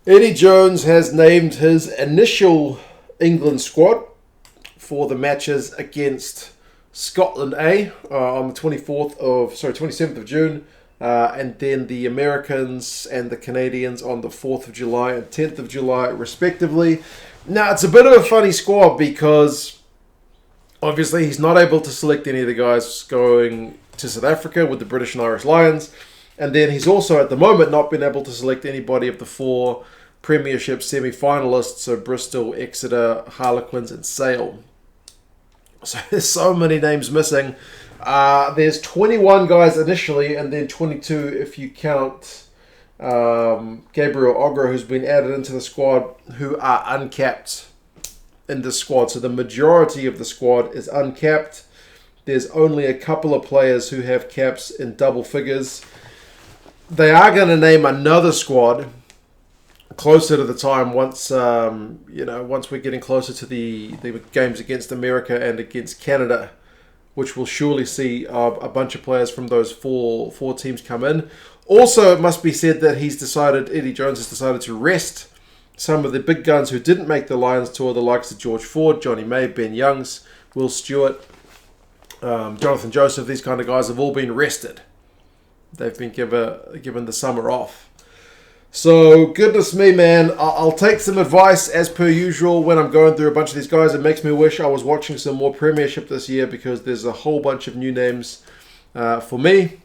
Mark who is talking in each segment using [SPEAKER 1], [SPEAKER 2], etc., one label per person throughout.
[SPEAKER 1] Eddie Jones has named his initial England squad for the matches against Scotland on the 27th of June, and then the Americans and the Canadians on the 4th of July and 10th of July, respectively. Now, it's a bit of a funny squad because obviously he's not able to select any of the guys going to South Africa with the British and Irish Lions, and then he's also at the moment not been able to select anybody of the 4 Premiership semi-finalists, so Bristol, Exeter, Harlequins and Sale. So there's so many names missing. There's 21 guys initially, and then 22 if you count Gabriel Ogra, who's been added into the squad, who are uncapped in the squad. So the majority of the squad is uncapped. There's only a couple of players who have caps in double figures. They are going to name another squad closer to the time once we're getting closer to the games against America and against Canada, which will surely see a bunch of players from those four teams come in. Also, it must be said that Eddie Jones has decided to rest some of the big guns who didn't make the Lions tour, the likes of George Ford, Johnny May, Ben Youngs, Will Stewart, Jonathan Joseph. These kind of guys have all been rested. They've been given the summer off. So, goodness me, man, I'll take some advice as per usual when I'm going through a bunch of these guys. It makes me wish I was watching some more Premiership this year because there's a whole bunch of new names for me.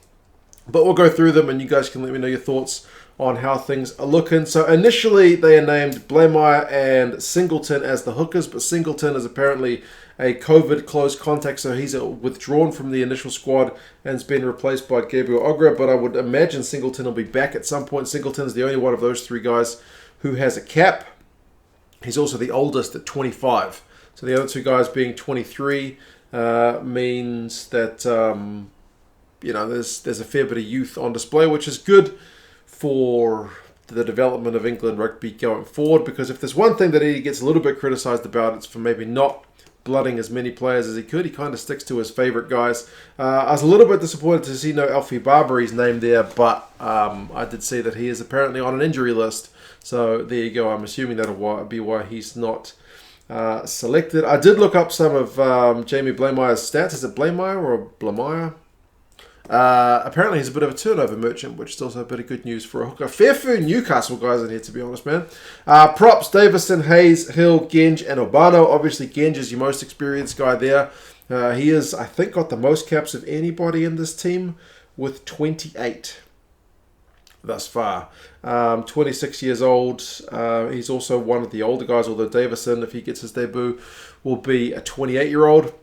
[SPEAKER 1] But we'll go through them and you guys can let me know your thoughts on how things are looking. So initially they are named Blaymire and Singleton as the hookers, but Singleton is apparently a COVID close contact, so he's withdrawn from the initial squad and has been replaced by Gabriel Ogra, but I would imagine Singleton will be back at some point. Singleton is the only one of those 3 guys who has a cap. He's also the oldest at 25. So the other 2 guys being 23 means that there's a fair bit of youth on display, which is good for the development of England rugby going forward, because if there's one thing that Eddie gets a little bit criticised about, it's for maybe not blooding as many players as he could. He kind of sticks to his favourite guys. I was a little bit disappointed to see no Alfie Barbari's name there, but I did see that he is apparently on an injury list. So there you go. I'm assuming that'll be why he's not selected. I did look up some of Jamie Blaymire's stats. Is it Blaymire or Blamire? Apparently he's a bit of a turnover merchant, which is also a bit of good news for a hooker. Fair few Newcastle guys in here, to be honest, man. Props, Davison, Hayes, Hill, Genge, and Urbano. Obviously, Genge is your most experienced guy there. He has, I think, got the most caps of anybody in this team with 28 thus far. 26 years old. He's also one of the older guys, although Davison, if he gets his debut, will be a 28-year-old.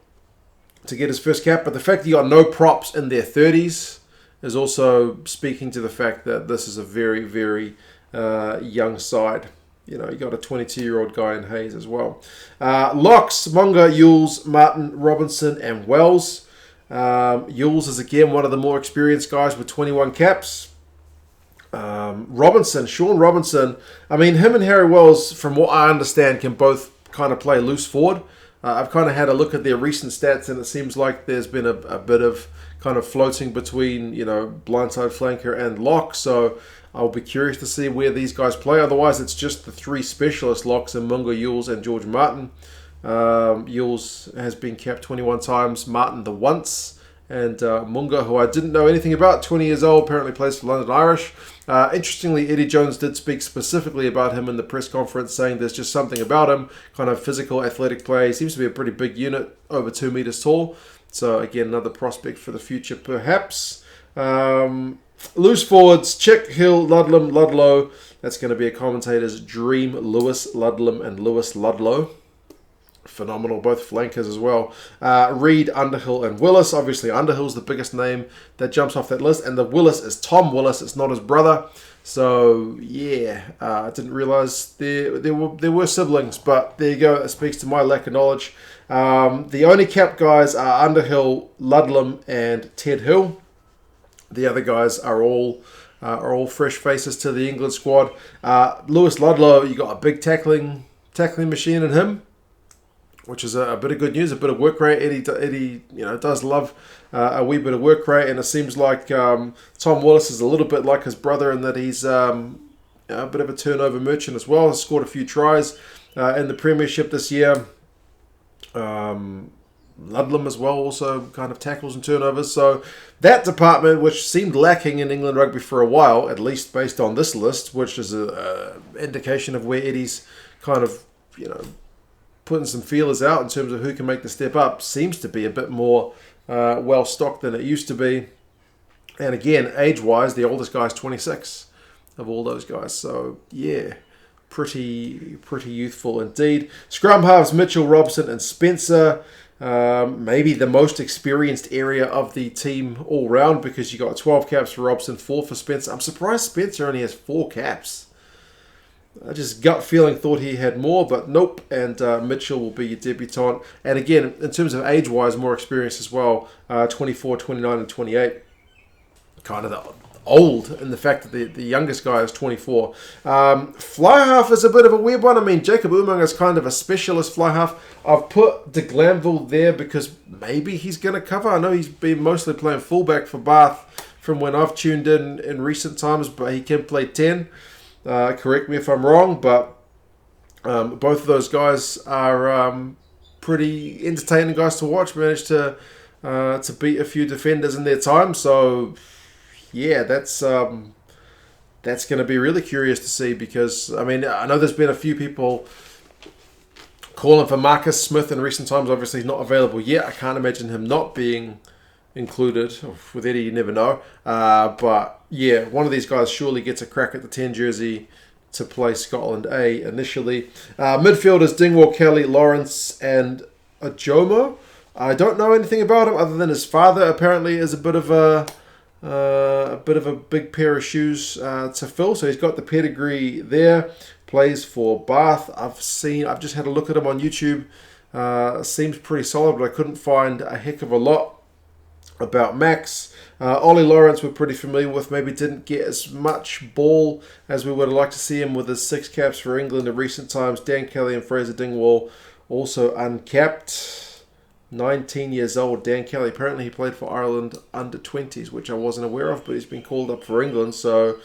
[SPEAKER 1] To get his first cap, but the fact that you got no props in their 30s is also speaking to the fact that this is a very, very young side. You got a 22-year-old guy in Hayes as well. Locks, Monga, Yules, Martin, Robinson, and Wells. Yules is again one of the more experienced guys with 21 caps. Sean Robinson, I mean, him and Harry Wells, from what I understand, can both kind of play loose forward. I've kind of had a look at their recent stats, and it seems like there's been a bit of kind of floating between, blindside flanker and lock. So I'll be curious to see where these guys play. Otherwise, it's just the 3 specialist locks in Mungo, Yules, and George Martin. Yules has been capped 21 times, Martin the once. And Munga, who I didn't know anything about, 20 years old, apparently plays for London Irish. Interestingly, Eddie Jones did speak specifically about him in the press conference, saying there's just something about him, kind of physical, athletic play. He seems to be a pretty big unit, over 2 meters tall. So again, another prospect for the future, perhaps. Loose forwards, Chick, Hill, Ludlam, Ludlow. That's going to be a commentator's dream. Lewis, Ludlam, and Lewis Ludlow. Phenomenal, both flankers as well. Reed, Underhill, and Willis. Obviously, Underhill's the biggest name that jumps off that list, and the Willis is Tom Willis. It's not his brother. So yeah, I didn't realise there were siblings, but there you go. It speaks to my lack of knowledge. The only capped guys are Underhill, Ludlam, and Ted Hill. The other guys are all fresh faces to the England squad. Lewis Ludlow, you got a big tackling machine in him, which is a bit of good news, a bit of work rate. Eddie does love a wee bit of work rate, and it seems like Tom Willis is a little bit like his brother in that he's a bit of a turnover merchant as well. Has scored a few tries in the Premiership this year. Ludlam as well, also kind of tackles and turnovers. So that department, which seemed lacking in England rugby for a while, at least based on this list, which is an indication of where Eddie's kind of, putting some feelers out in terms of who can make the step up, seems to be a bit more well-stocked than it used to be. And again, age-wise, the oldest guy is 26 of all those guys. So, yeah, pretty youthful indeed. Scrum-halves, Mitchell, Robson and Spencer. Maybe the most experienced area of the team all round, because you got 12 caps for Robson, 4 for Spencer. I'm surprised Spencer only has 4 caps. I just gut feeling thought he had more, but nope. And Mitchell will be your debutant. And again, in terms of age-wise, more experience as well. 24, 29 and 28. Kind of the old in the fact that the youngest guy is 24. Fly half is a bit of a weird one. I mean, Jacob Umang is kind of a specialist fly half. I've put de Glanville there because maybe he's going to cover. I know he's been mostly playing fullback for Bath from when I've tuned in recent times, but he can play 10. Correct me if I'm wrong, but both of those guys are pretty entertaining guys to watch. Managed to beat a few defenders in their time, so yeah, that's going to be really curious to see, because I mean, I know there's been a few people calling for Marcus Smith in recent times. Obviously, he's not available yet. I can't imagine him not being included. With Eddie, you never know. But yeah, one of these guys surely gets a crack at the 10 jersey to play Scotland A initially. Midfielders Dingwall, Kelly, Lawrence and Ajomo. I don't know anything about him other than his father apparently is a bit of a big pair of shoes to fill. So he's got the pedigree there. Plays for Bath. I've just had a look at him on YouTube. Seems pretty solid, but I couldn't find a heck of a lot about Max. Ollie Lawrence we're pretty familiar with. Maybe didn't get as much ball as we would have liked to see him with his 6 caps for England in recent times. Dan Kelly and Fraser Dingwall also uncapped. 19 years old, Dan Kelly. Apparently he played for Ireland under 20s, which I wasn't aware of, but he's been called up for England. So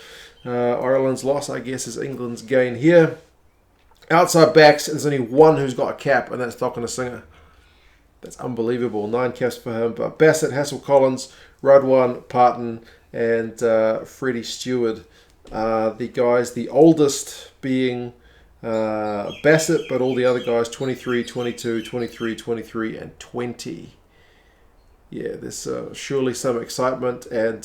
[SPEAKER 1] Ireland's loss, I guess, is England's gain here. Outside backs, there's only one who's got a cap, and that's Falconer Singer. That's unbelievable. 9 caps for him. But Bassett, Hassel-Collins, Radwan, Parton, and Freddie Stewart are the guys. The oldest being Bassett, but all the other guys 23, 22, 23, 23 and 20. Yeah, there's surely some excitement and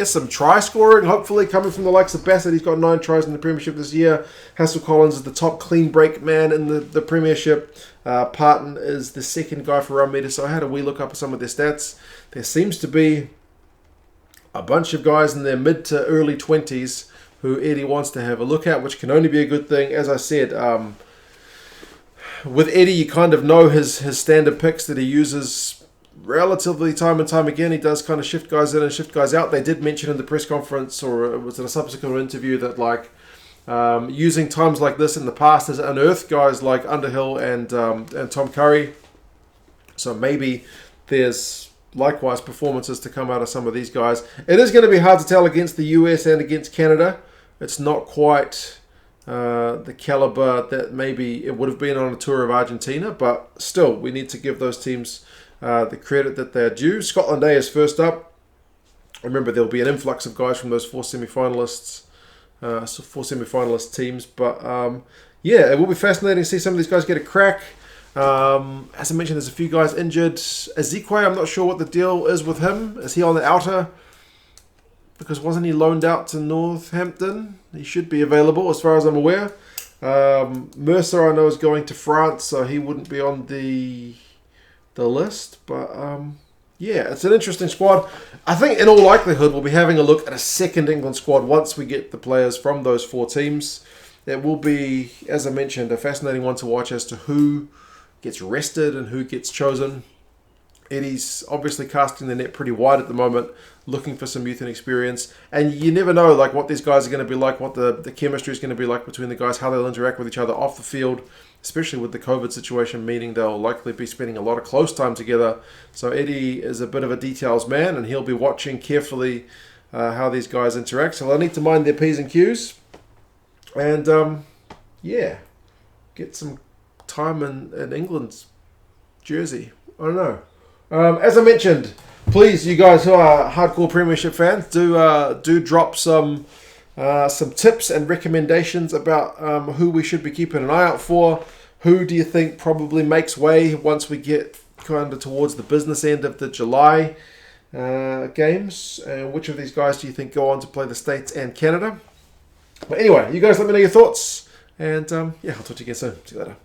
[SPEAKER 1] some try scoring hopefully coming from the likes of Bassett. He's got 9 tries in the Premiership this year. Hassel-Collins is the top clean break man in the Premiership. Parton is the second guy for run meter. So I had a wee look up at some of their stats. There seems to be a bunch of guys in their mid to early 20s who Eddie wants to have a look at, which can only be a good thing. As I said, with Eddie, you kind of know his standard picks that he uses relatively time and time again. He does kind of shift guys in and shift guys out. They did mention in the press conference, or it was in a subsequent interview, that using times like this in the past has unearthed guys like Underhill and Tom Curry. So maybe there's likewise performances to come out of some of these guys. It is going to be hard to tell against the US and against Canada. It's not quite the caliber that maybe it would have been on a tour of Argentina, but still, we need to give those teams the credit that they're due. Scotland A is first up. Remember, there'll be an influx of guys from those 4 semi-finalists, 4 semi-finalist teams. But it will be fascinating to see some of these guys get a crack. As I mentioned, there's a few guys injured. Ezekwe, I'm not sure what the deal is with him. Is he on the outer? Because wasn't he loaned out to Northampton? He should be available as far as I'm aware. Mercer, I know, is going to France, so he wouldn't be on the list. But it's an interesting squad. I think in all likelihood we'll be having a look at a second England squad once we get the players from those 4 teams. It will be, as I mentioned, a fascinating one to watch as to who gets rested and who gets chosen. Eddie's obviously casting the net pretty wide at the moment, looking for some youth and experience. And you never know what these guys are going to be like, what the chemistry is going to be like between the guys, how they'll interact with each other off the field, especially with the COVID situation, meaning they'll likely be spending a lot of close time together. So Eddie is a bit of a details man, and he'll be watching carefully how these guys interact. So they'll need to mind their P's and Q's. And, yeah, get some time in England's jersey. I don't know. As I mentioned, please, you guys who are hardcore Premiership fans, do drop some tips and recommendations about who we should be keeping an eye out for. Who do you think probably makes way once we get kind of towards the business end of the July games? And which of these guys do you think go on to play the States and Canada? But anyway, you guys let me know your thoughts. And yeah, I'll talk to you again soon. See you later.